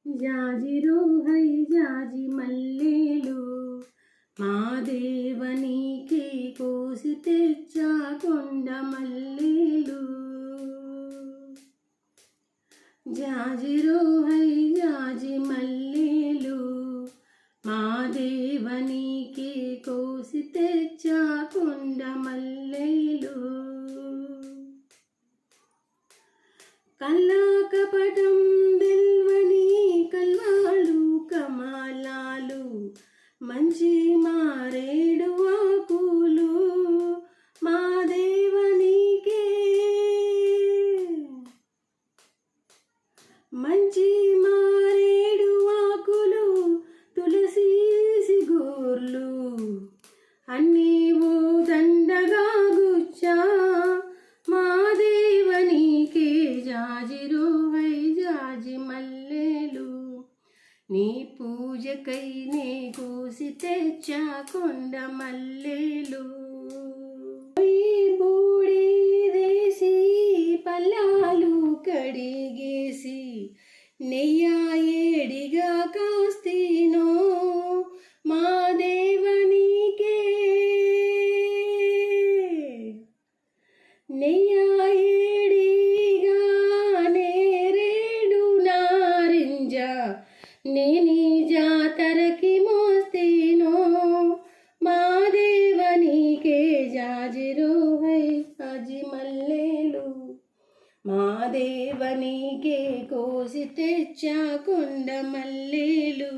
జాజిరో high జాజి మల్లేలు మా దేవనికి కోసి తెచ్చా కొండ మల్లేలు. జాజిరో హై జాజి మల్లేలు మా దేవనికి కోసి తెచ్చా కొండ మల్లేలు. కల్లా కపటం వెల్వని కల్వాలు కమాలాలు మంచి మారేడు ఆకులు మా దేవనికే. మంచి మారేడు ఆకులు తులసి సిగోర్లు అన్నీ ఓ దండగా గుచ్చా మా దేవనికే. జాజిరో హై జాజి మల్లేలు నీ పూజకై నే కోసి తెచ్చా కొండ మల్లేలు. బూడిదేసి పల్లాలు కడిగేసి నెయ్య ఏడిగా కాస్తీనో మా దేవనికే. నెయ్య ఏడిగా నేరేడు నారింజ నేని జాతరకి మోస్తీనో మా దేవనికే. జాజిరో హై జాజి మల్లేలు మా దేవనికే కోసి తెచ్చా కొండ మల్లేలు.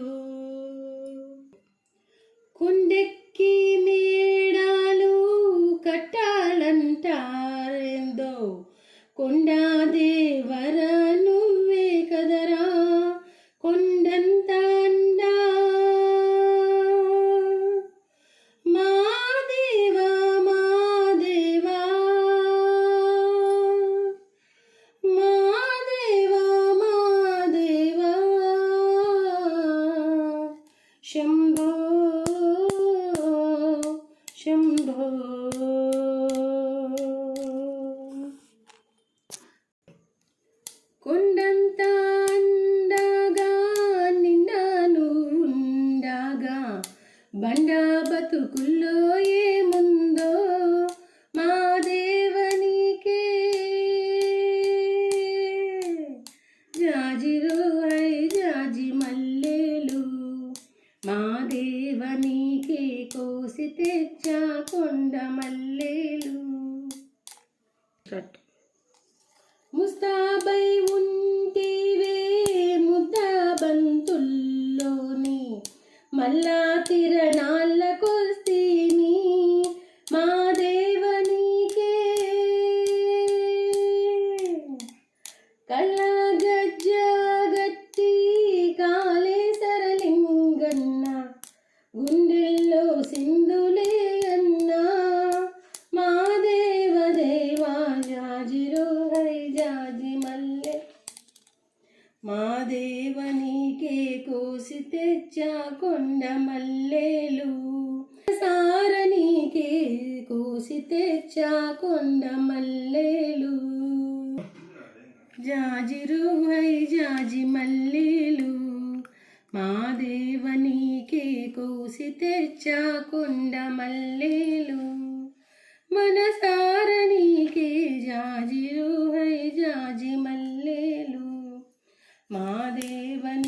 కొండెక్కి మేడాలు కట్టాలంటారేందో కొండా దేవర నువ్వే కదరా కొండంత అండా. మా దేవా మా దేవా మా దేవా మా దేవా శంభో శంభో. కొండంత అండగా నిండాను ఉండగా బండ బతుకుల్లో ఏముందో మా దేవనికే. జాజిరో హై జాజి మల్లేలు మా దేవనికే కోసి తెచ్చా కొండ మల్లేలు. ముస్తాబై ఉంటివే ముద్దా బంతుల్లోని మల్లా తిరణాళ్ళకొస్తీని మా దేవనికే. కళ్ళ గజ్జ గట్టి కాలే సరలింగన్న గుండెల్లో సింధులే అన్నా మా దేవదేవా. జాజిరో హై జాజి మల్లె మా దేవనికే కోసి తెచ్చా కొండ మల్లేలు. సారనికే కోసి తెచ్చా కొండ మల్లేలు. జాజిరో హై జాజి మల్లేలు మా దేవనికే కోసి తెచ్చా కొండ మల్లేలు. మనసారనికే జాజిరో హై జాజి మల్లేలు మా దేవని